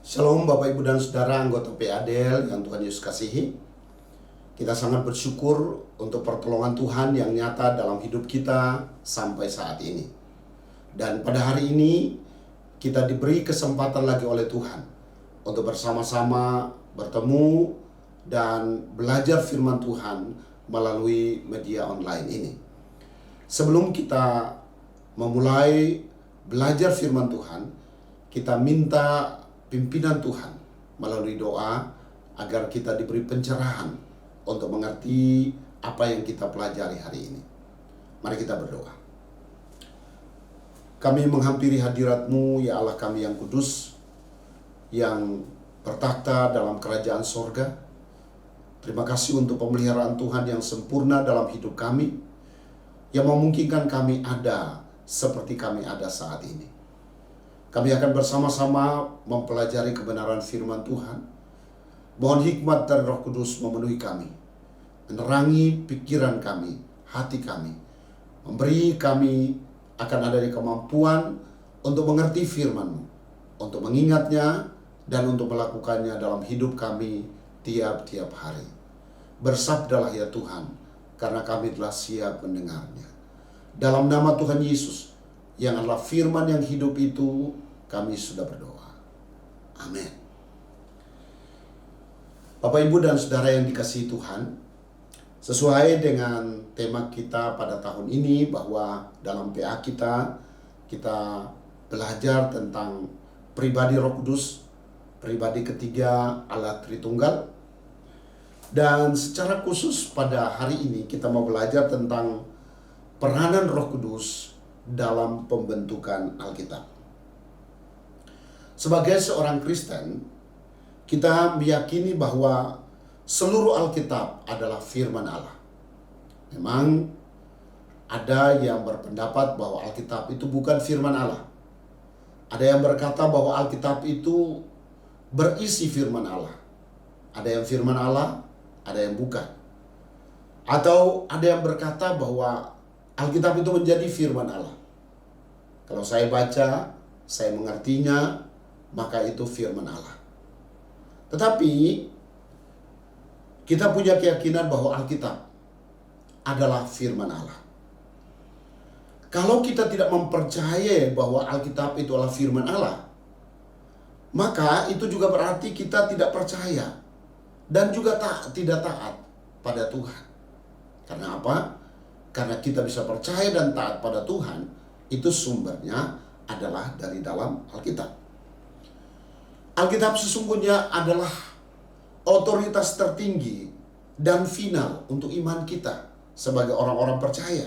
Shalom Bapak Ibu dan Saudara anggota PADL yang Tuhan Yesus kasihi. Kita sangat bersyukur untuk pertolongan Tuhan yang nyata dalam hidup kita sampai saat ini. Dan pada hari ini kita diberi kesempatan lagi oleh Tuhan untuk bersama-sama bertemu dan belajar firman Tuhan melalui media online ini. Sebelum kita memulai belajar firman Tuhan, kita minta pimpinan Tuhan melalui doa agar kita diberi pencerahan untuk mengerti apa yang kita pelajari hari ini. Mari kita berdoa. Kami menghampiri hadirat-Mu, ya Allah kami yang kudus, yang bertakhta dalam kerajaan sorga. Terima kasih untuk pemeliharaan Tuhan yang sempurna dalam hidup kami, yang memungkinkan kami ada seperti kami ada saat ini. Kami akan bersama-sama mempelajari kebenaran firman Tuhan. Mohon hikmat dari Roh Kudus memenuhi kami, menerangi pikiran kami, hati kami, memberi kami akan adanya kemampuan untuk mengerti firman-Mu, untuk mengingatnya dan untuk melakukannya dalam hidup kami tiap-tiap hari. Bersabdalah ya Tuhan, karena kami telah siap mendengarnya. Dalam nama Tuhan Yesus, yang adalah firman yang hidup itu, kami sudah berdoa. Amin. Bapak, Ibu, dan Saudara yang dikasihi Tuhan, sesuai dengan tema kita pada tahun ini bahwa dalam PA kita belajar tentang pribadi Roh Kudus, pribadi ketiga Allah Tritunggal. Dan secara khusus pada hari ini kita mau belajar tentang peranan Roh Kudus dalam pembentukan Alkitab. Sebagai seorang Kristen, kita meyakini bahwa seluruh Alkitab adalah firman Allah. Memang ada yang berpendapat bahwa Alkitab itu bukan firman Allah. Ada yang berkata bahwa Alkitab itu berisi firman Allah. Ada yang firman Allah, ada yang bukan. Atau ada yang berkata bahwa Alkitab itu menjadi firman Allah. Kalau saya baca, saya mengertinya, maka itu firman Allah. Tetapi kita punya keyakinan bahwa Alkitab adalah firman Allah. Kalau kita tidak mempercayai bahwa Alkitab itu adalah firman Allah, maka itu juga berarti kita tidak percaya dan juga tidak taat pada Tuhan. Karena apa? Karena kita bisa percaya dan taat pada Tuhan, itu sumbernya adalah dari dalam Alkitab. Alkitab sesungguhnya adalah otoritas tertinggi dan final untuk iman kita sebagai orang-orang percaya.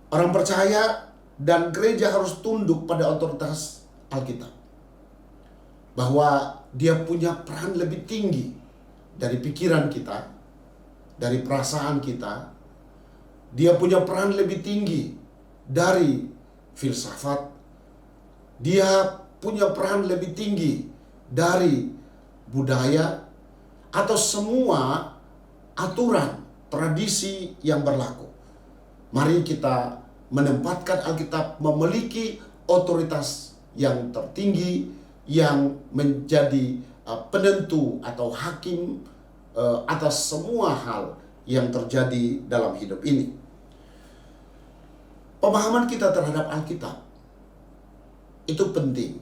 Orang percaya dan gereja harus tunduk pada otoritas Alkitab. Bahwa dia punya peran lebih tinggi dari pikiran kita, dari perasaan kita. Dia punya peran lebih tinggi dari filsafat. Dia punya peran lebih tinggi dari budaya atau semua aturan, tradisi yang berlaku. Mari kita menempatkan Alkitab memiliki otoritas yang tertinggi yang menjadi penentu atau hakim atas semua hal yang terjadi dalam hidup ini. Pemahaman kita terhadap Alkitab itu penting.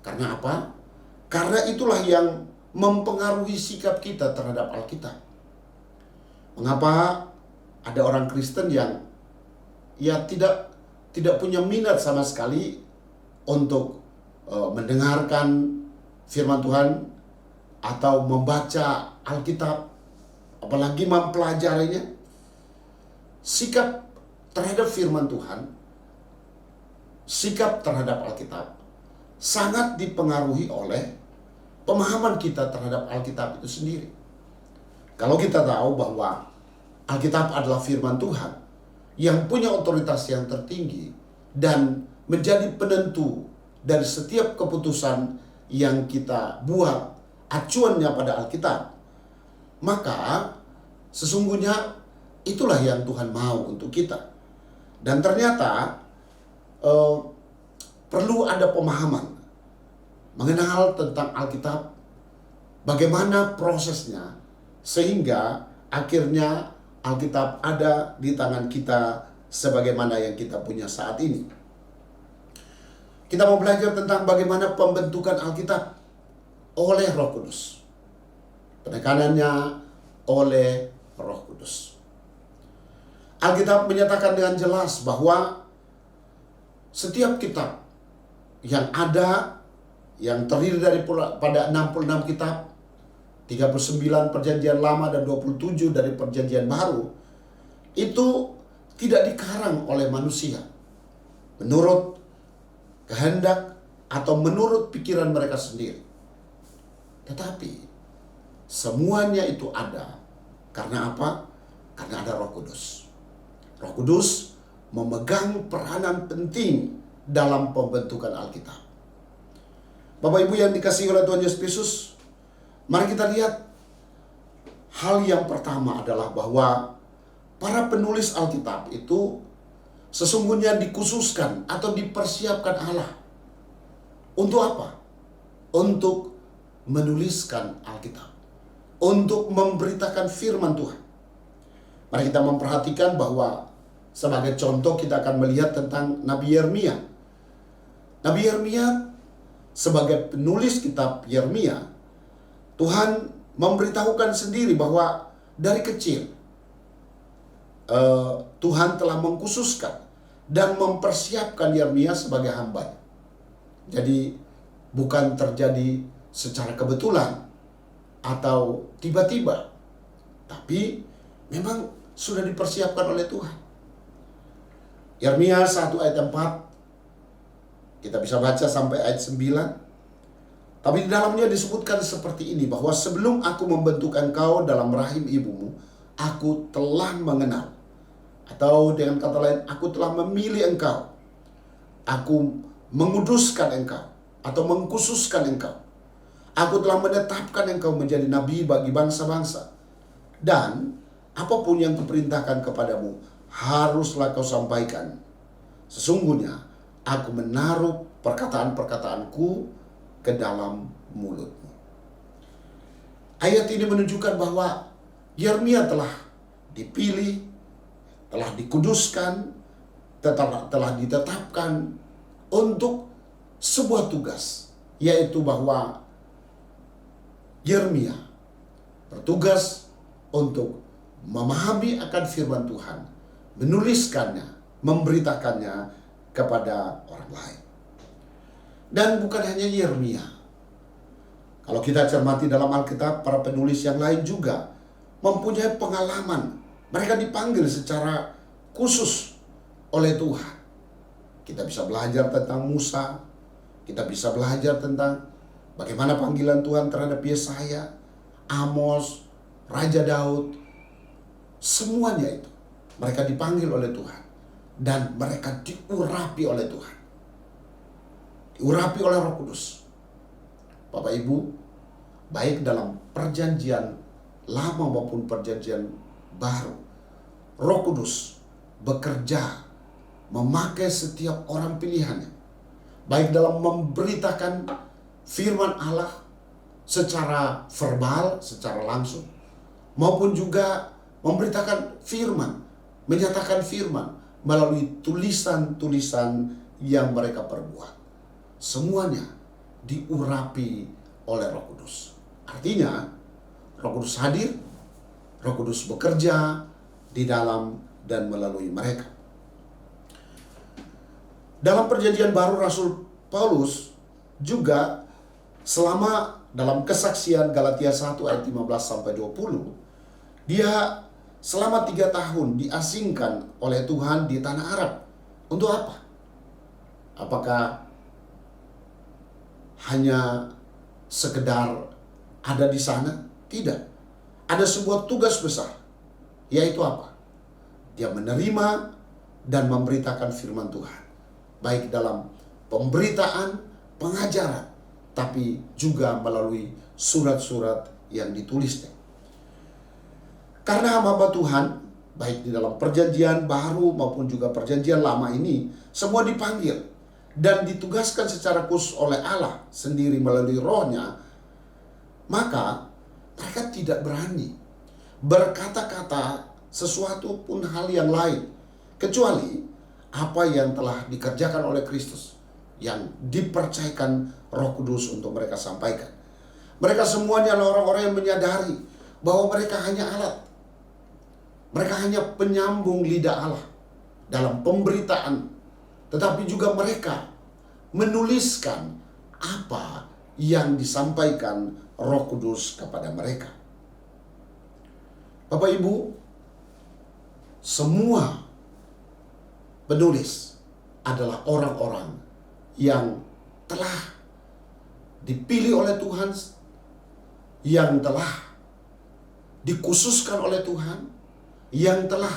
Karena apa? Karena itulah yang mempengaruhi sikap kita terhadap Alkitab. Mengapa ada orang Kristen yang tidak punya minat sama sekali untuk mendengarkan firman Tuhan atau membaca Alkitab, apalagi mempelajarinya? Sikap terhadap firman Tuhan, sikap terhadap Alkitab sangat dipengaruhi oleh pemahaman kita terhadap Alkitab itu sendiri. Kalau kita tahu bahwa Alkitab adalah firman Tuhan yang punya otoritas yang tertinggi dan menjadi penentu dari setiap keputusan yang kita buat, acuannya pada Alkitab, maka sesungguhnya itulah yang Tuhan mau untuk kita. Dan ternyata perlu ada pemahaman mengenal tentang Alkitab, bagaimana prosesnya, sehingga akhirnya Alkitab ada di tangan kita sebagaimana yang kita punya saat ini. Kita mau belajar tentang bagaimana pembentukan Alkitab oleh Roh Kudus. Penekanannya oleh Roh Kudus. Alkitab menyatakan dengan jelas bahwa setiap kitab yang ada, yang terdiri dari pada 66 kitab, 39 perjanjian lama dan 27 dari perjanjian baru, itu tidak dikarang oleh manusia menurut kehendak atau menurut pikiran mereka sendiri. Tetapi semuanya itu ada karena apa? Karena ada Roh Kudus. Roh Kudus memegang peranan penting dalam pembentukan Alkitab. Bapak Ibu yang dikasihi oleh Tuhan Yesus Kristus, mari kita lihat hal yang pertama adalah bahwa para penulis Alkitab itu sesungguhnya dikhususkan atau dipersiapkan Allah. Untuk apa? Untuk menuliskan Alkitab. Untuk memberitakan firman Tuhan. Mari kita memperhatikan bahwa sebagai contoh kita akan melihat tentang Nabi Yeremia. Nabi Yeremia sebagai penulis kitab Yeremia, Tuhan memberitahukan sendiri bahwa dari kecil Tuhan telah mengkhususkan dan mempersiapkan Yeremia sebagai hamba. Jadi bukan terjadi secara kebetulan atau tiba-tiba, tapi memang sudah dipersiapkan oleh Tuhan. Yeremia 1 ayat 4, kita bisa baca sampai ayat 9. Tapi di dalamnya disebutkan seperti ini, bahwa sebelum aku membentuk engkau dalam rahim ibumu, aku telah mengenal. Atau dengan kata lain, aku telah memilih engkau. Aku menguduskan engkau atau mengkhususkan engkau. Aku telah menetapkan engkau menjadi nabi bagi bangsa-bangsa. Dan apapun yang kuperintahkan kepadamu, haruslah kau sampaikan. Sesungguhnya aku menaruh perkataan-perkataanku ke dalam mulutmu. Ayat ini menunjukkan bahwa Yeremia telah dipilih, telah dikuduskan, telah ditetapkan untuk sebuah tugas, yaitu bahwa Yeremia bertugas untuk memahami akan firman Tuhan, menuliskannya, memberitakannya kepada orang lain. Dan bukan hanya Yeremia. Kalau kita cermati dalam Alkitab, para penulis yang lain juga mempunyai pengalaman. Mereka dipanggil secara khusus oleh Tuhan. Kita bisa belajar tentang Musa, kita bisa belajar tentang bagaimana panggilan Tuhan terhadap Yesaya, Amos, Raja Daud. Semuanya itu mereka dipanggil oleh Tuhan dan mereka diurapi oleh Tuhan. Diurapi oleh Roh Kudus. Bapak Ibu, baik dalam perjanjian lama maupun perjanjian baru, Roh Kudus bekerja memakai setiap orang pilihannya, baik dalam memberitakan firman Allah secara verbal, secara langsung, maupun juga memberitakan firman, menyatakan firman melalui tulisan-tulisan yang mereka perbuat. Semuanya diurapi oleh Roh Kudus. Artinya, Roh Kudus hadir, Roh Kudus bekerja di dalam dan melalui mereka. Dalam perjanjian baru, Rasul Paulus juga selama dalam kesaksian Galatia 1 ayat 15-20, dia selama 3 tahun diasingkan oleh Tuhan di tanah Arab. Untuk apa? Apakah hanya sekedar ada di sana? Tidak. Ada sebuah tugas besar, yaitu apa? Dia menerima dan memberitakan firman Tuhan, baik dalam pemberitaan, pengajaran, tapi juga melalui surat-surat yang ditulisnya. Karena hamba Tuhan, baik di dalam perjanjian baru maupun juga perjanjian lama ini, semua dipanggil dan ditugaskan secara khusus oleh Allah sendiri melalui Roh-Nya, maka mereka tidak berani berkata-kata sesuatu pun hal yang lain kecuali apa yang telah dikerjakan oleh Kristus yang dipercayakan Roh Kudus untuk mereka sampaikan. Mereka semuanya adalah orang-orang yang menyadari bahwa mereka hanya alat. Mereka hanya penyambung lidah Allah dalam pemberitaan. Tetapi juga mereka menuliskan apa yang disampaikan Roh Kudus kepada mereka. Bapak Ibu, semua penulis adalah orang-orang yang telah dipilih oleh Tuhan, yang telah dikhususkan oleh Tuhan, yang telah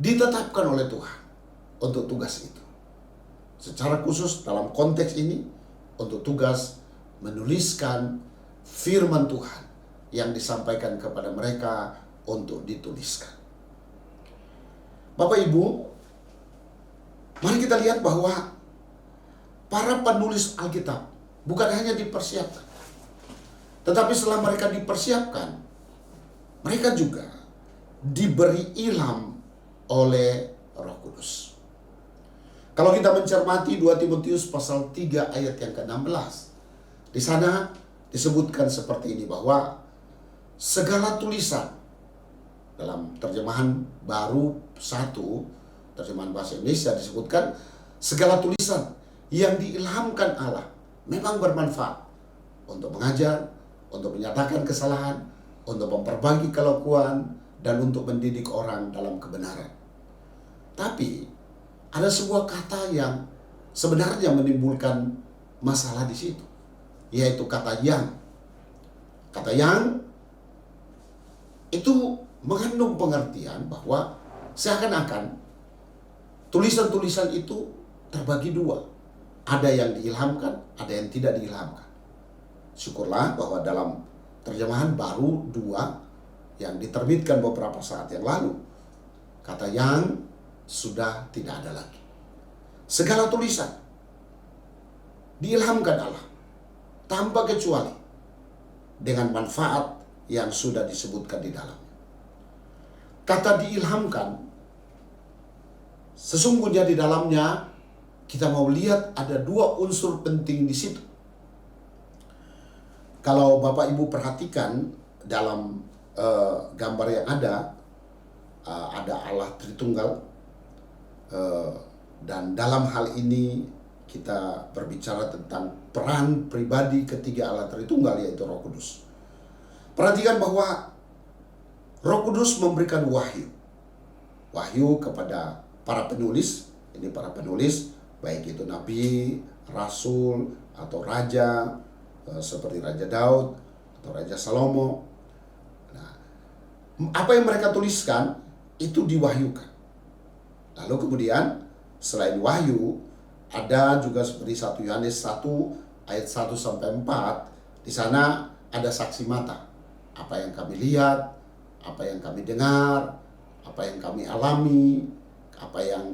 ditetapkan oleh Tuhan untuk tugas itu. Secara khusus dalam konteks ini untuk tugas menuliskan firman Tuhan yang disampaikan kepada mereka untuk dituliskan. Bapak Ibu, mari kita lihat bahwa para penulis Alkitab bukan hanya dipersiapkan, tetapi setelah mereka dipersiapkan, mereka juga diberi ilham oleh Roh Kudus. Kalau kita mencermati 2 Timotius pasal 3 ayat yang ke-16, di sana disebutkan seperti ini bahwa segala tulisan, dalam terjemahan baru 1, terjemahan bahasa Indonesia disebutkan segala tulisan yang diilhamkan Allah memang bermanfaat untuk mengajar, untuk menyatakan kesalahan, untuk memperbaiki kelakuan, dan untuk mendidik orang dalam kebenaran. Tapi ada sebuah kata yang sebenarnya menimbulkan masalah di situ, yaitu kata yang. Kata yang itu mengandung pengertian bahwa seakan-akan tulisan-tulisan itu terbagi dua. Ada yang diilhamkan, ada yang tidak diilhamkan. Syukurlah bahwa dalam terjemahan baru 2 yang diterbitkan beberapa saat yang lalu, kata yang sudah tidak ada lagi. Segala tulisan diilhamkan Allah tanpa kecuali dengan manfaat yang sudah disebutkan di dalam. Kata diilhamkan, sesungguhnya di dalamnya kita mau lihat ada 2 unsur penting di situ. Kalau Bapak Ibu perhatikan dalam gambar yang ada Allah Tritunggal, dan dalam hal ini kita berbicara tentang peran pribadi ketiga Allah Tritunggal, yaitu Roh Kudus. Perhatikan bahwa Roh Kudus memberikan wahyu kepada para penulis. Ini para penulis, baik itu nabi, rasul, atau raja, seperti Raja Daud atau Raja Salomo. Nah, apa yang mereka tuliskan itu diwahyukan. Lalu kemudian selain wahyu, ada juga seperti 1 Yohanes 1 ayat 1 sampai 4. Di sana ada saksi mata. Apa yang kami lihat, apa yang kami dengar, apa yang kami alami, apa yang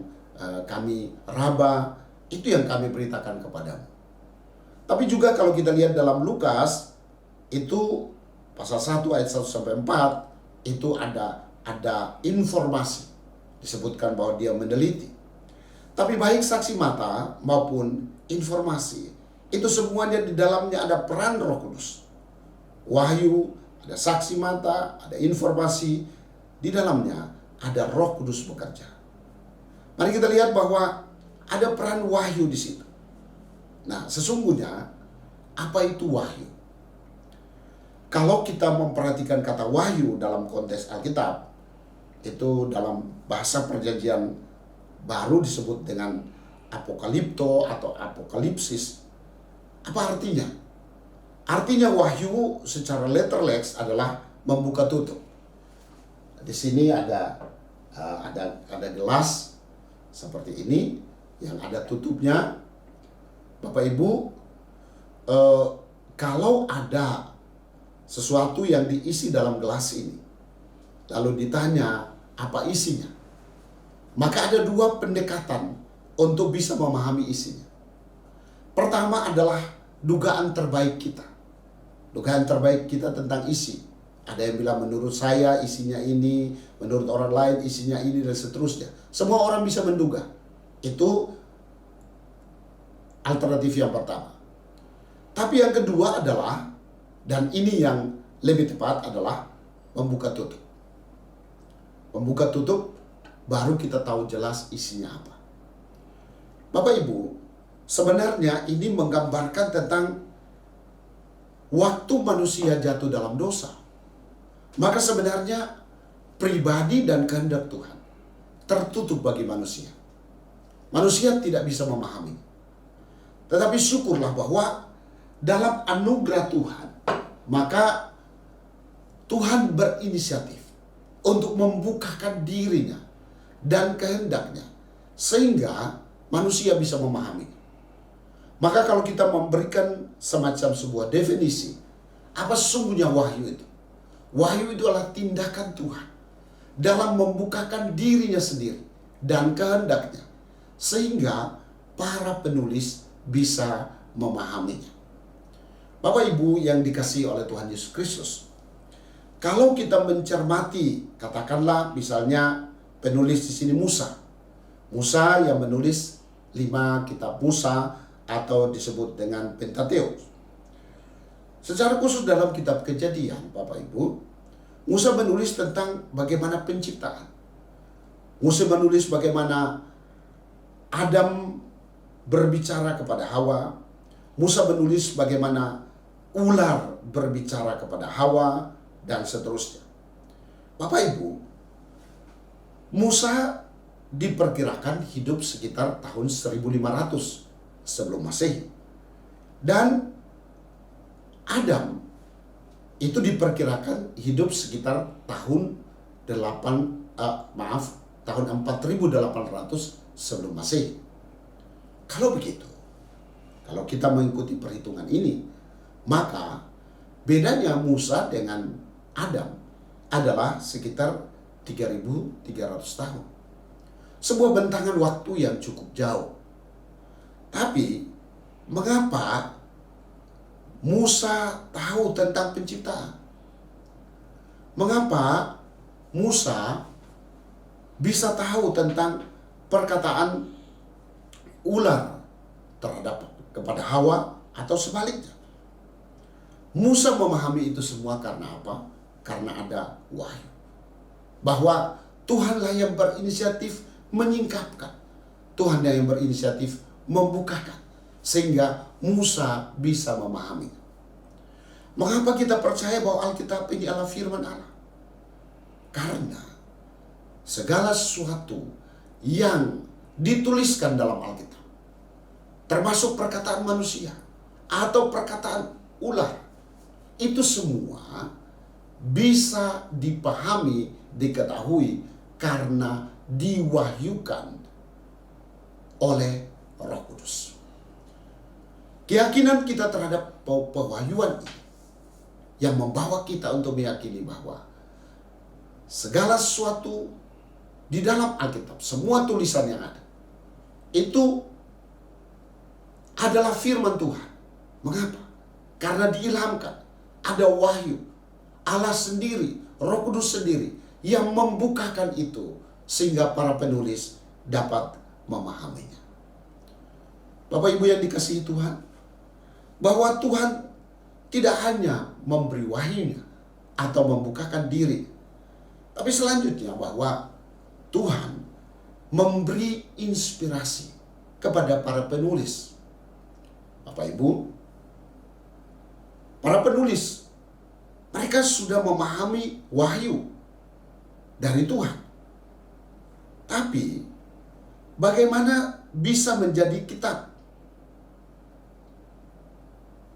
kami raba, itu yang kami beritakan kepadamu. Tapi juga kalau kita lihat dalam Lukas, itu pasal 1 ayat 1 sampai 4, itu ada informasi. Disebutkan bahwa dia meneliti. Tapi baik saksi mata maupun informasi, itu semuanya di dalamnya ada peran Roh Kudus. Wahyu, ada saksi mata, ada informasi, di dalamnya ada Roh Kudus bekerja. Mari kita lihat bahwa ada peran wahyu di situ. Nah, sesungguhnya apa itu wahyu? Kalau kita memperhatikan kata wahyu dalam konteks Alkitab, itu dalam bahasa perjanjian baru disebut dengan apokalipto atau apokalipsis. Apa artinya? Artinya wahyu secara letterlex adalah membuka tutup. Di sini ada gelas seperti ini yang ada tutupnya. Bapak Ibu, kalau ada sesuatu yang diisi dalam gelas ini, lalu ditanya apa isinya, maka ada 2 pendekatan untuk bisa memahami isinya. Pertama adalah dugaan terbaik kita. Dugaan terbaik kita tentang isi. Ada yang bilang menurut saya isinya ini, menurut orang lain isinya ini, dan seterusnya. Semua orang bisa menduga. Itu alternatif yang pertama. Tapi yang kedua adalah, dan ini yang lebih tepat adalah membuka tutup. Membuka tutup, baru kita tahu jelas isinya apa. Bapak Ibu, sebenarnya ini menggambarkan tentang waktu manusia jatuh dalam dosa. Maka sebenarnya pribadi dan kehendak Tuhan tertutup bagi manusia. Manusia tidak bisa memahami. Tetapi syukurlah bahwa dalam anugerah Tuhan, maka Tuhan berinisiatif untuk membukakan dirinya dan kehendaknya sehingga manusia bisa memahami. Maka kalau kita memberikan semacam sebuah definisi, apa sesungguhnya wahyu itu? Wahyu itu adalah tindakan Tuhan dalam membukakan dirinya sendiri dan kehendaknya sehingga para penulis bisa memahaminya. Bapak Ibu yang dikasihi oleh Tuhan Yesus Kristus, kalau kita mencermati, katakanlah misalnya penulis di sini Musa. Musa yang menulis 5 kitab Musa atau disebut dengan Pentateus. Secara khusus dalam kitab Kejadian, Bapak Ibu, Musa menulis tentang bagaimana penciptaan. Musa menulis bagaimana Adam berbicara kepada Hawa. Musa menulis bagaimana ular berbicara kepada Hawa, dan seterusnya. Bapak Ibu, Musa diperkirakan hidup sekitar tahun 1500 sebelum Masehi. Dan Adam itu diperkirakan hidup sekitar tahun 4800 sebelum Masehi. Kalau begitu, kalau kita mengikuti perhitungan ini, maka bedanya Musa dengan Adam adalah sekitar 3300 tahun. Sebuah bentangan waktu yang cukup jauh. Tapi mengapa Musa tahu tentang penciptaan? Mengapa Musa bisa tahu tentang perkataan ular terhadap kepada Hawa atau sebaliknya? Musa memahami itu semua karena apa? Karena ada wahyu. Bahwa Tuhanlah yang berinisiatif menyingkapkan. Tuhan yang berinisiatif membukakan. Sehingga Musa bisa memahami. Mengapa kita percaya bahwa Alkitab ini adalah firman Allah? Karena segala sesuatu yang dituliskan dalam Alkitab, termasuk perkataan manusia atau perkataan ular, itu semua bisa dipahami, diketahui karena diwahyukan oleh Roh Kudus. Keyakinan kita terhadap pewahyuan ini yang membawa kita untuk meyakini bahwa segala sesuatu di dalam Alkitab, semua tulisan yang ada, itu adalah firman Tuhan. Mengapa? Karena diilhamkan. Ada wahyu. Allah sendiri, Roh Kudus sendiri yang membukakan itu sehingga para penulis dapat memahaminya. Bapak Ibu yang dikasihi Tuhan, bahwa Tuhan tidak hanya memberi wahyunya atau membukakan diri, tapi selanjutnya bahwa Tuhan memberi inspirasi kepada para penulis. Bapak Ibu, para penulis, mereka sudah memahami wahyu dari Tuhan. Tapi, bagaimana bisa menjadi kitab?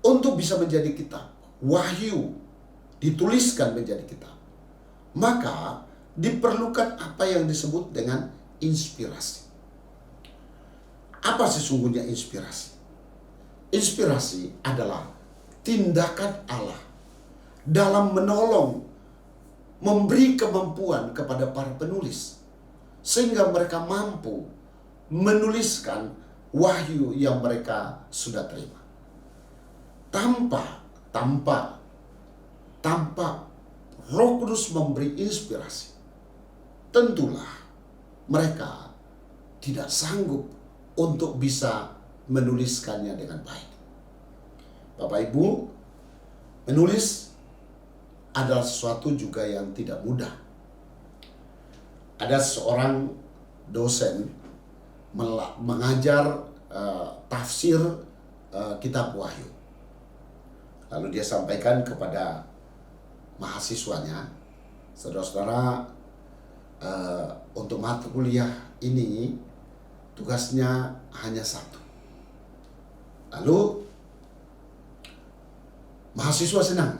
Untuk bisa menjadi kitab, wahyu dituliskan menjadi kitab, maka diperlukan apa yang disebut dengan inspirasi. Apa sesungguhnya inspirasi? Inspirasi adalah tindakan Allah dalam menolong, memberi kemampuan kepada para penulis sehingga mereka mampu menuliskan wahyu yang mereka sudah terima. Tanpa Roh Kudus memberi inspirasi, tentulah mereka tidak sanggup untuk bisa menuliskannya dengan baik. Bapak Ibu, menulis adalah sesuatu juga yang tidak mudah. Ada seorang dosen mengajar tafsir kitab Wahyu. Lalu dia sampaikan kepada mahasiswanya, saudara-saudara, untuk mata kuliah ini tugasnya hanya satu. Lalu mahasiswa senang,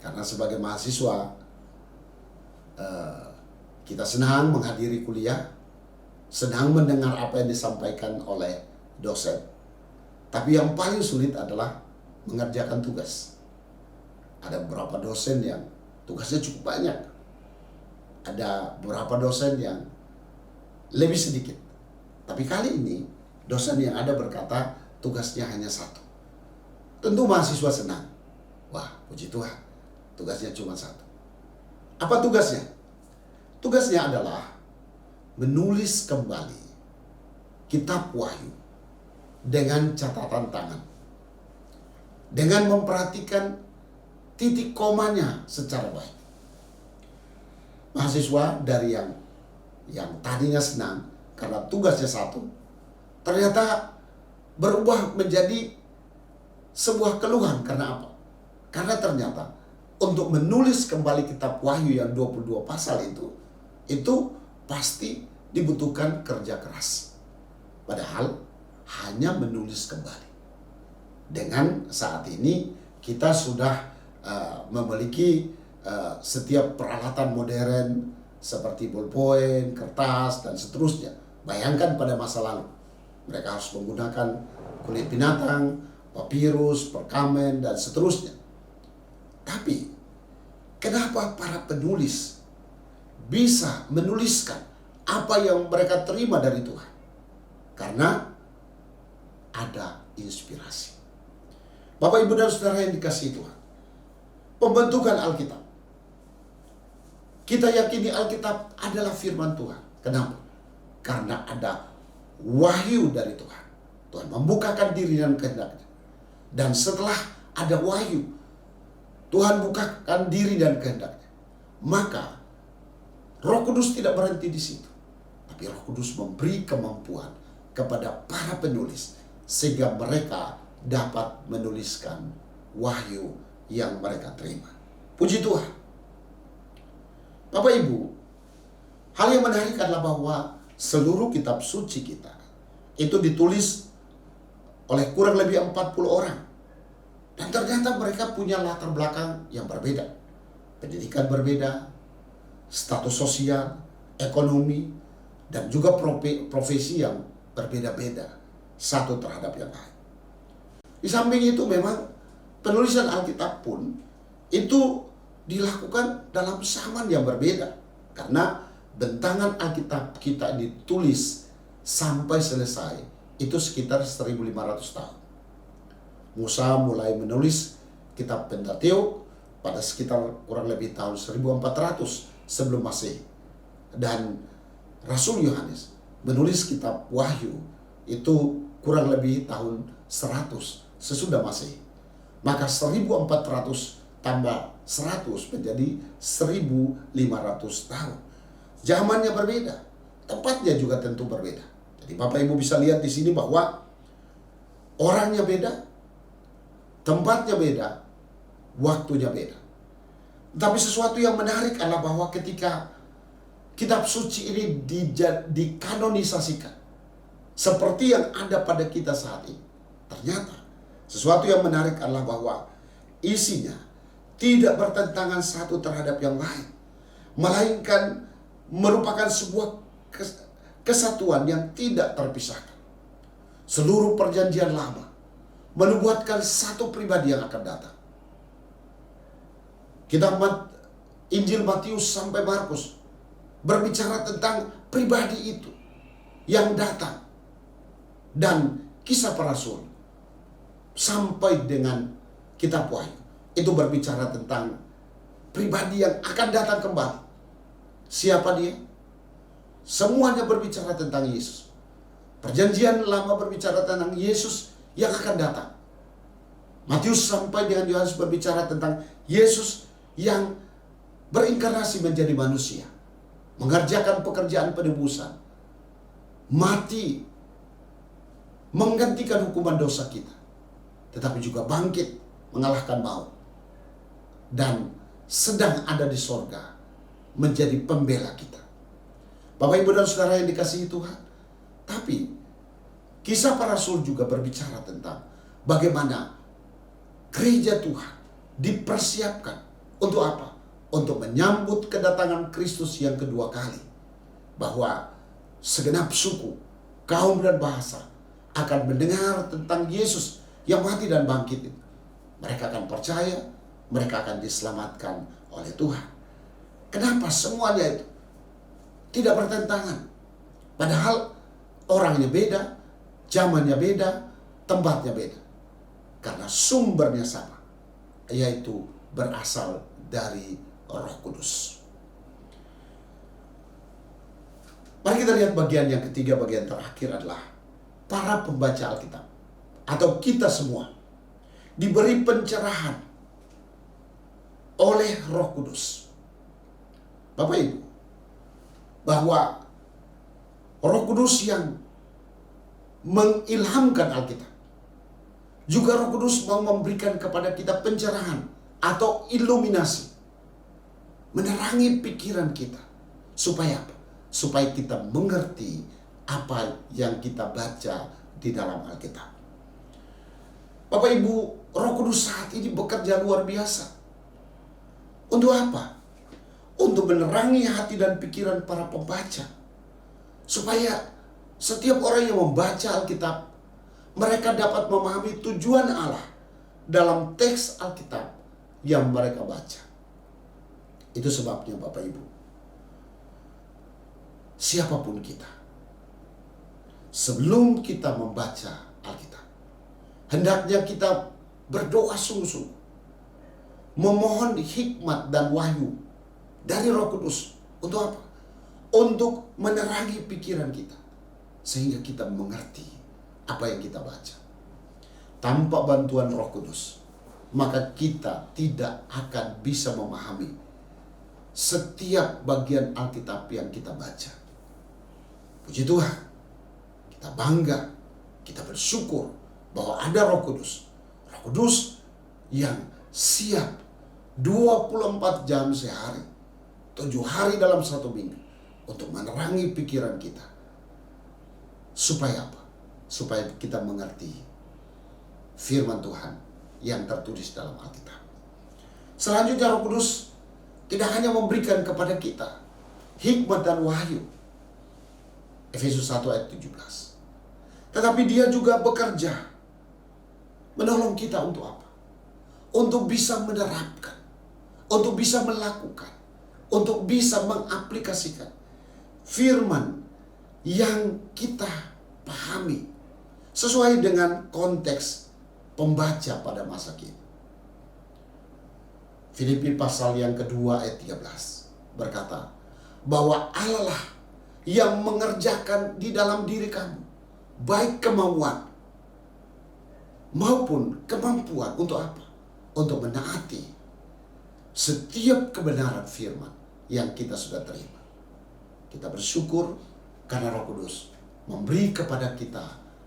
karena sebagai mahasiswa kita senang menghadiri kuliah, senang mendengar apa yang disampaikan oleh dosen. Tapi yang paling sulit adalah mengerjakan tugas. Ada beberapa dosen yang tugasnya cukup banyak. Ada beberapa dosen yang lebih sedikit. Tapi kali ini dosen yang ada berkata tugasnya hanya satu. Tentu mahasiswa senang. Wah, puji Tuhan, tugasnya cuma satu. Apa tugasnya? Tugasnya adalah menulis kembali kitab Wahyu dengan catatan tangan, dengan memperhatikan titik komanya secara baik. Mahasiswa dari yang tadinya senang karena tugasnya satu, ternyata berubah menjadi sebuah keluhan. Karena apa? Karena ternyata untuk menulis kembali kitab Wahyu yang 22 pasal itu pasti dibutuhkan kerja keras. Padahal hanya menulis kembali. Dengan saat ini kita sudah memiliki setiap peralatan modern seperti ballpoint, kertas, dan seterusnya. Bayangkan pada masa lalu, mereka harus menggunakan kulit binatang, papirus, perkamen, dan seterusnya. Tapi kenapa para penulis bisa menuliskan apa yang mereka terima dari Tuhan? Karena ada inspirasi. Bapak, Ibu, dan Saudara yang dikasihi Tuhan, pembentukan Alkitab, kita yakini Alkitab adalah firman Tuhan. Kenapa? Karena ada wahyu dari Tuhan. Tuhan membukakan diri dan kehendaknya. Dan setelah ada wahyu, Tuhan bukakan diri dan kehendaknya, maka Roh Kudus tidak berhenti di situ. Tapi Roh Kudus memberi kemampuan kepada para penulis sehingga mereka dapat menuliskan wahyu yang mereka terima. Puji Tuhan. Bapak Ibu, hal yang menarik adalah bahwa seluruh kitab suci kita itu ditulis oleh kurang lebih 40 orang. Dan ternyata mereka punya latar belakang yang berbeda. Pendidikan berbeda, status sosial, ekonomi, dan juga profesi yang berbeda-beda satu terhadap yang lain. Di samping itu memang penulisan Alkitab pun itu dilakukan dalam zaman yang berbeda. Karena bentangan Alkitab kita ditulis sampai selesai itu sekitar 1500 tahun. Musa mulai menulis kitab Pentateuk pada sekitar kurang lebih tahun 1400 sebelum Masehi. Dan Rasul Yohanes menulis kitab Wahyu itu kurang lebih tahun 100 sesudah Masehi. Maka 1400 tambah 100 menjadi 1500 tahun. Zamannya berbeda, tempatnya juga tentu berbeda. Jadi Bapak Ibu bisa lihat di sini bahwa orangnya beda, tempatnya beda, waktunya beda. Tapi sesuatu yang menarik adalah bahwa ketika kitab suci ini dikanonisasikan seperti yang ada pada kita saat ini, ternyata sesuatu yang menarik adalah bahwa isinya tidak bertentangan satu terhadap yang lain, melainkan merupakan sebuah kesatuan yang tidak terpisahkan. Seluruh perjanjian lama menubuatkan satu pribadi yang akan datang. Kitab Injil Matius sampai Markus berbicara tentang pribadi itu. yang datang. Dan Kisah Para Rasul sampai dengan kitab Wahyu itu berbicara tentang pribadi yang akan datang kembali. Siapa dia? Semuanya berbicara tentang Yesus. Perjanjian Lama berbicara tentang Yesus yang akan datang. Matius sampai dengan Yohanes berbicara tentang Yesus yang berinkarnasi menjadi manusia, mengerjakan pekerjaan penebusan, mati, menggantikan hukuman dosa kita, tetapi juga bangkit, mengalahkan maut, dan sedang ada di sorga, menjadi pembela kita. Bapak, Ibu, dan Saudara yang dikasihi Tuhan, tapi Kisah Para Rasul juga berbicara tentang bagaimana gereja Tuhan dipersiapkan untuk apa? Untuk menyambut kedatangan Kristus yang kedua kali. Bahwa segenap suku, kaum, dan bahasa akan mendengar tentang Yesus yang mati dan bangkit itu. Mereka akan percaya, mereka akan diselamatkan oleh Tuhan. Kenapa semuanya itu tidak bertentangan? Padahal orangnya beda, zamannya beda, tempatnya beda. Karena sumbernya sama, yaitu berasal dari Roh Kudus. Mari kita lihat bagian yang ketiga, bagian terakhir adalah para pembaca Alkitab atau kita semua diberi pencerahan oleh Roh Kudus. Bapak Ibu, bahwa Roh Kudus yang mengilhamkan Alkitab, juga Roh Kudus mau memberikan kepada kita pencerahan atau iluminasi, menerangi pikiran kita. Supaya apa? Supaya kita mengerti apa yang kita baca di dalam Alkitab. Bapak Ibu, Roh Kudus saat ini bekerja luar biasa. Untuk apa? Untuk menerangi hati dan pikiran para pembaca. Supaya setiap orang yang membaca Alkitab, mereka dapat memahami tujuan Allah dalam teks Alkitab yang mereka baca. Itu sebabnya Bapak Ibu, siapapun kita, sebelum kita membaca Alkitab, hendaknya kita berdoa sungguh-sungguh, memohon hikmat dan wahyu dari Roh Kudus. Untuk apa? Untuk menerangi pikiran kita, sehingga kita mengerti apa yang kita baca. Tanpa bantuan Roh Kudus, maka kita tidak akan bisa memahami setiap bagian Alkitab yang kita baca. Puji Tuhan, kita bangga, kita bersyukur bahwa ada Roh Kudus. Roh Kudus yang siap 24 jam sehari, 7 hari dalam 1 minggu, untuk menerangi pikiran kita. Supaya apa? Supaya kita mengerti firman Tuhan yang tertulis dalam Alkitab. Selanjutnya Roh Kudus tidak hanya memberikan kepada kita hikmat dan wahyu, Efesus 1 ayat 17. Tetapi dia juga bekerja menolong kita untuk apa? Untuk bisa menerapkan, untuk bisa melakukan, untuk bisa mengaplikasikan firman yang kita pahami sesuai dengan konteks pembaca pada masa kini. Filipi pasal yang kedua ayat 13 berkata bahwa Allah lah yang mengerjakan di dalam diri kamu baik kemauan maupun kemampuan untuk apa? Untuk menaati setiap kebenaran firman yang kita sudah terima. Kita bersyukur karena Roh Kudus memberi kepada kita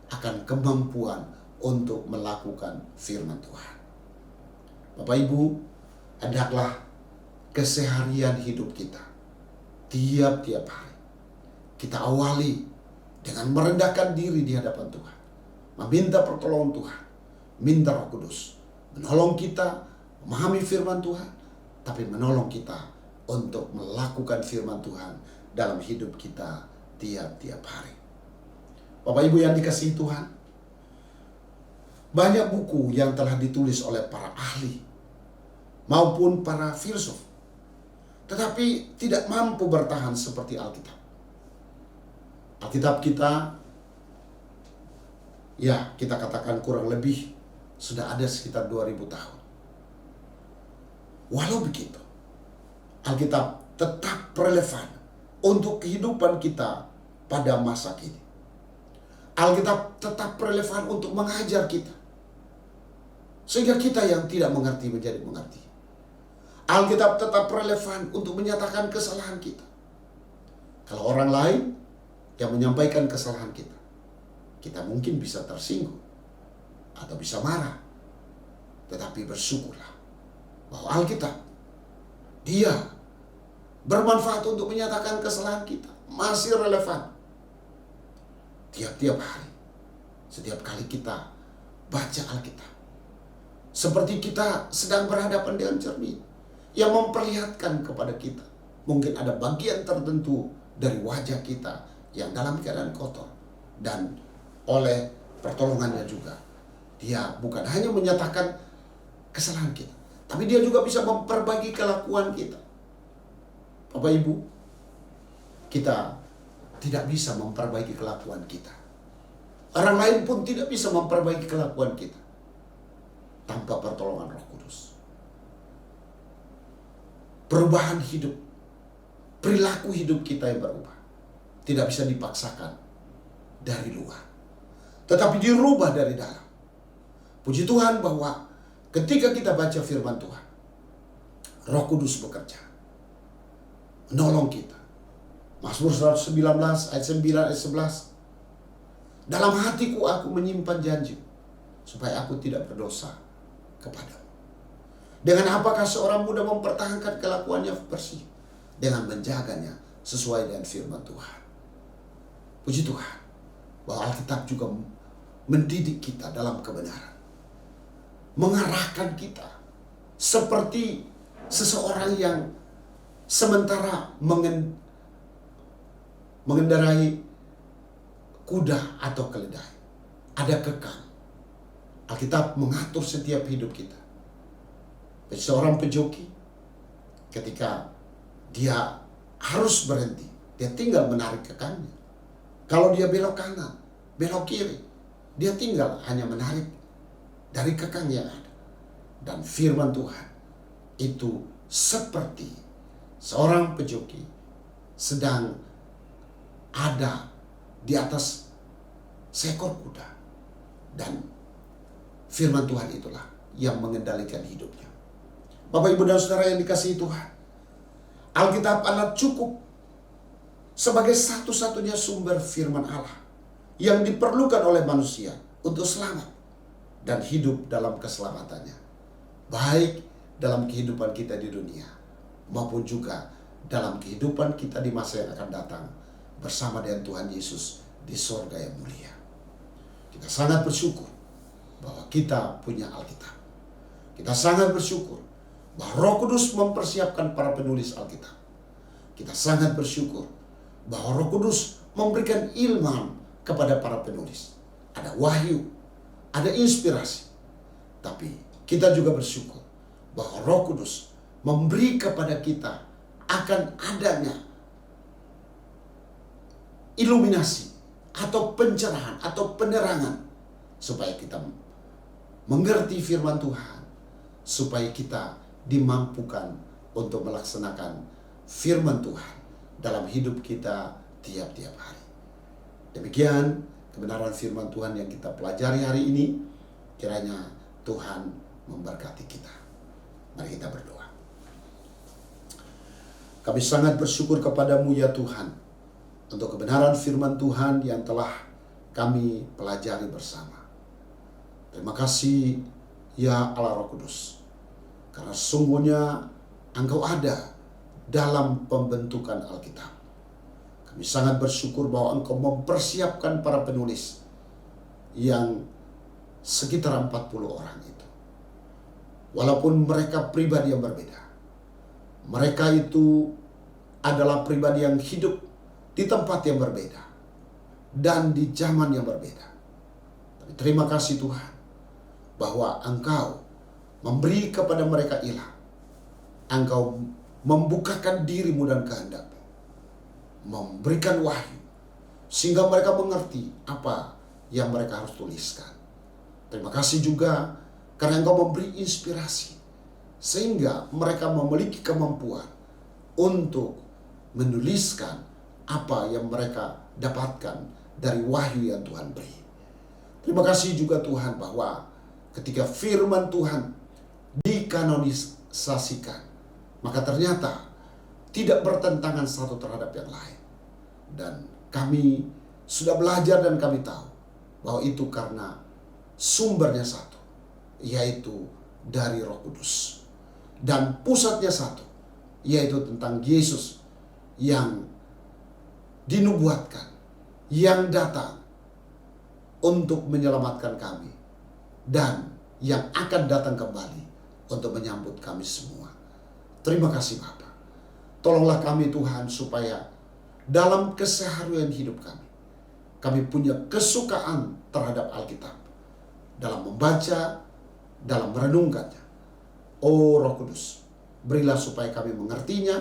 akan kemampuan untuk melakukan firman Tuhan. Bapak Ibu, hendaklah keseharian hidup kita tiap-tiap hari kita awali dengan merendahkan diri di hadapan Tuhan, meminta pertolongan Tuhan, minta Roh Kudus menolong kita memahami firman Tuhan, tapi menolong kita untuk melakukan firman Tuhan dalam hidup kita tiap-tiap hari. Bapak Ibu yang dikasihi Tuhan, banyak buku yang telah ditulis oleh para ahli maupun para filsuf, tetapi tidak mampu bertahan seperti Alkitab. Alkitab kita, ya kita katakan kurang lebih sudah ada sekitar 2000 tahun. Walau begitu, Alkitab tetap relevan untuk kehidupan kita pada masa kini. Alkitab tetap relevan untuk mengajar kita, sehingga kita yang tidak mengerti menjadi mengerti. Alkitab tetap relevan untuk menyatakan kesalahan kita. Kalau orang lain yang menyampaikan kesalahan kita, kita mungkin bisa tersinggung atau bisa marah. Tetapi bersyukurlah bahwa Alkitab, dia bermanfaat untuk menyatakan kesalahan kita, masih relevan. Tiap-tiap hari, setiap kali kita baca Alkitab, seperti kita sedang berhadapan dengan cermin yang memperlihatkan kepada kita, mungkin ada bagian tertentu dari wajah kita yang dalam keadaan kotor. Dan oleh pertolongannya juga, dia bukan hanya menyatakan kesalahan kita, tapi dia juga bisa memperbaiki kelakuan kita. Bapak Ibu, kita tidak bisa memperbaiki kelakuan kita. Orang lain pun tidak bisa memperbaiki kelakuan kita tanpa pertolongan Roh Kudus. Perubahan hidup, perilaku hidup kita yang berubah, tidak bisa dipaksakan dari luar, tetapi dirubah dari dalam. Puji Tuhan bahwa ketika kita baca firman Tuhan, Roh Kudus bekerja, menolong kita. Mazmur 119 ayat 9 ayat 11. Dalam hatiku aku menyimpan janji, supaya aku tidak berdosa kepadamu. Dengan apakah seorang muda mempertahankan kelakuannya bersih? Dengan menjaganya sesuai dengan firman Tuhan. Puji Tuhan bahwa Alkitab juga mendidik kita dalam kebenaran, mengarahkan kita seperti seseorang yang sementara mengendarai kuda atau keledai. Ada kekang. Alkitab mengatur setiap hidup kita. Seorang pejoki, ketika dia harus berhenti, dia tinggal menarik kekangnya. Kalau dia belok kanan, belok kiri, dia tinggal hanya menarik dari kekang yang ada. Dan firman Tuhan itu seperti seorang pejoki sedang ada di atas seekor kuda. Dan firman Tuhan itulah yang mengendalikan hidupnya. Bapak, Ibu, dan Saudara yang dikasihi Tuhan, Alkitab adalah cukup sebagai satu-satunya sumber firman Allah yang diperlukan oleh manusia untuk selamat dan hidup dalam keselamatannya, baik dalam kehidupan kita di dunia maupun juga dalam kehidupan kita di masa yang akan datang bersama dengan Tuhan Yesus di sorga yang mulia. Kita sangat bersyukur bahwa kita punya Alkitab. Kita sangat bersyukur bahwa Roh Kudus mempersiapkan para penulis Alkitab. Kita sangat bersyukur bahwa Roh Kudus memberikan ilham kepada para penulis. Ada wahyu, ada inspirasi. Tapi kita juga bersyukur bahwa Roh Kudus memberi kepada kita akan adanya iluminasi atau pencerahan atau penerangan, supaya kita mengerti firman Tuhan, supaya kita dimampukan untuk melaksanakan firman Tuhan dalam hidup kita tiap-tiap hari. Demikian kebenaran firman Tuhan yang kita pelajari hari ini. Kiranya Tuhan memberkati kita. Mari kita berdoa. Kami sangat bersyukur kepadamu ya Tuhan, untuk kebenaran firman Tuhan yang telah kami pelajari bersama. Terima kasih ya Allah Roh Kudus, karena sungguhnya Engkau ada dalam pembentukan Alkitab. Kami sangat bersyukur bahwa Engkau mempersiapkan para penulis yang sekitar 40 orang itu. Walaupun mereka pribadi yang berbeda, mereka itu adalah pribadi yang hidup di tempat yang berbeda dan di zaman yang berbeda. Tapi terima kasih Tuhan, bahwa Engkau memberi kepada mereka ilham. Engkau membukakan dirimu dan kehendak-Mu, memberikan wahyu, sehingga mereka mengerti apa yang mereka harus tuliskan. Terima kasih juga karena Engkau memberi inspirasi, sehingga mereka memiliki kemampuan untuk menuliskan apa yang mereka dapatkan dari wahyu yang Tuhan beri. Terima kasih juga Tuhan bahwa ketika firman Tuhan dikanonisasikan, maka ternyata tidak bertentangan satu terhadap yang lain. Dan kami sudah belajar dan kami tahu bahwa itu karena sumbernya satu, yaitu dari Roh Kudus. Dan pusatnya satu, yaitu tentang Yesus yang dinubuatkan, yang datang untuk menyelamatkan kami, dan yang akan datang kembali untuk menyambut kami semua. Terima kasih Bapa. Tolonglah kami Tuhan supaya dalam keseharian hidup kami punya kesukaan terhadap Alkitab, dalam membaca, dalam merenungkannya. Oh Roh Kudus, berilah supaya kami mengertinya,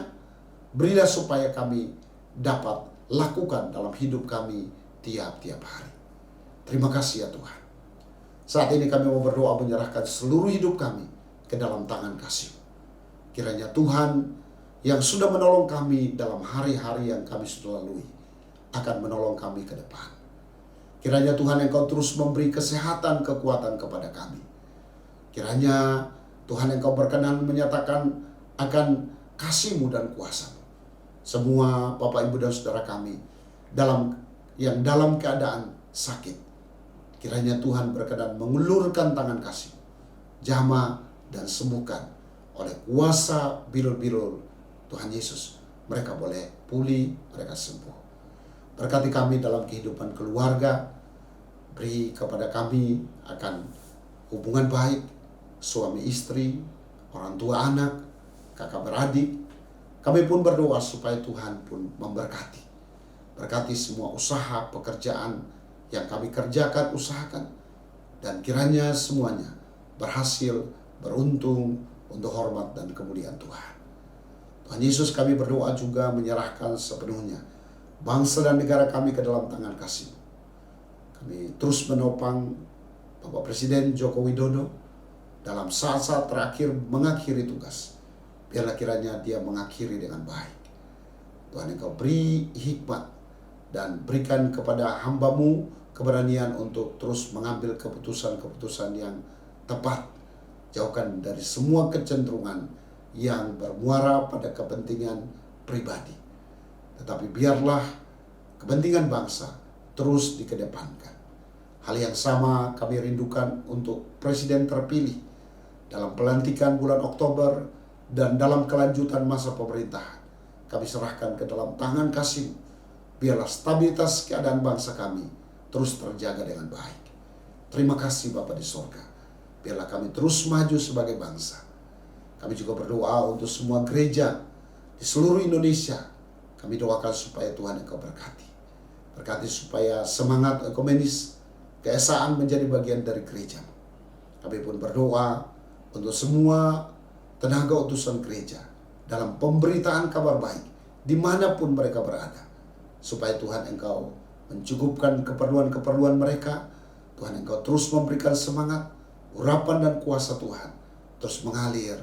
berilah supaya kami dapat lakukan dalam hidup kami tiap-tiap hari. Terima kasih ya Tuhan. Saat ini kami mau berdoa menyerahkan seluruh hidup kami ke dalam tangan kasih. Kiranya Tuhan yang sudah menolong kami dalam hari-hari yang kami sudah lalui akan menolong kami ke depan. Kiranya Tuhan Engkau terus memberi kesehatan, kekuatan kepada kami. Kiranya Tuhan Engkau berkenan menyatakan akan kasih-Mu dan kuasa-Mu. Semua Bapak, Ibu, dan Saudara kami yang dalam keadaan sakit, kiranya Tuhan berkenan mengulurkan tangan kasih, jamah dan sembuhkan oleh kuasa bilur-bilur Tuhan Yesus. Mereka boleh pulih, mereka sembuh. Berkati kami dalam kehidupan keluarga, beri kepada kami akan hubungan baik, suami istri, orang tua anak, kakak beradik. Kami pun berdoa supaya Tuhan pun memberkati. Berkati semua usaha, pekerjaan yang kami kerjakan, usahakan. Dan kiranya semuanya berhasil, beruntung untuk hormat dan kemuliaan Tuhan. Tuhan Yesus, kami berdoa juga menyerahkan sepenuhnya bangsa dan negara kami ke dalam tangan kasih. Kami terus menopang Bapak Presiden Joko Widodo dalam saat-saat terakhir mengakhiri tugas. Biarlah kiranya dia mengakhiri dengan baik. Tuhan Engkau beri hikmat dan berikan kepada hamba-Mu keberanian untuk terus mengambil keputusan-keputusan yang tepat. Jauhkan dari semua kecenderungan yang bermuara pada kepentingan pribadi. Tetapi biarlah kepentingan bangsa terus dikedepankan. Hal yang sama kami rindukan untuk Presiden terpilih dalam pelantikan bulan Oktober dan dalam kelanjutan masa pemerintahan. Kami serahkan ke dalam tangan kasih. Biarlah stabilitas keadaan bangsa kami terus terjaga dengan baik. Terima kasih Bapa di sorga. Biarlah kami terus maju sebagai bangsa. Kami juga berdoa untuk semua gereja di seluruh Indonesia. Kami doakan supaya Tuhan Engkau berkati. Berkati supaya semangat ekumenis, keesaan menjadi bagian dari gereja. Kami pun berdoa untuk semua tenaga utusan gereja dalam pemberitaan kabar baik dimanapun mereka berada, supaya Tuhan Engkau mencukupkan keperluan-keperluan mereka. Tuhan Engkau terus memberikan semangat, urapan dan kuasa Tuhan terus mengalir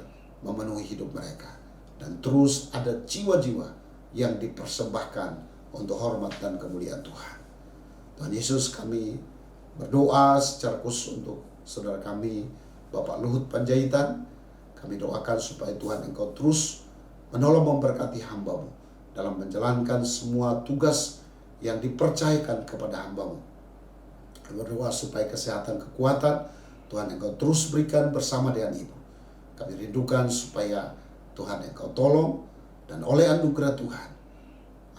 memenuhi hidup mereka, dan terus ada jiwa-jiwa yang dipersembahkan untuk hormat dan kemuliaan Tuhan. Tuhan Yesus, kami berdoa secara khusus untuk saudara kami Bapak Luhut Panjaitan. Kami doakan supaya Tuhan Engkau terus menolong memberkati hamba-Mu dalam menjalankan semua tugas yang dipercayakan kepada hamba-Mu. Kami berdoa supaya kesehatan, kekuatan Tuhan Engkau terus berikan bersama dengan Ibu. Kami rindukan supaya Tuhan Engkau tolong, dan oleh anugerah Tuhan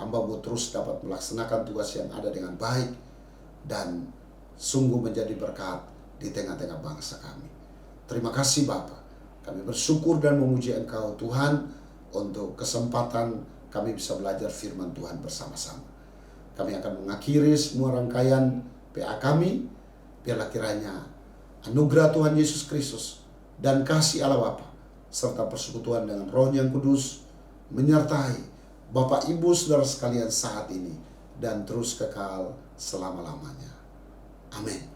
hamba-Mu terus dapat melaksanakan tugas yang ada dengan baik dan sungguh menjadi berkat di tengah-tengah bangsa kami. Terima kasih Bapa. Kami bersyukur dan memuji Engkau Tuhan untuk kesempatan kami bisa belajar firman Tuhan bersama-sama. Kami akan mengakhiri semua rangkaian PA kami. Biarlah kiranya anugerah Tuhan Yesus Kristus dan kasih Allah Bapa serta persekutuan dengan Roh yang Kudus menyertai Bapak Ibu Saudara sekalian saat ini dan terus kekal selama-lamanya. Amin.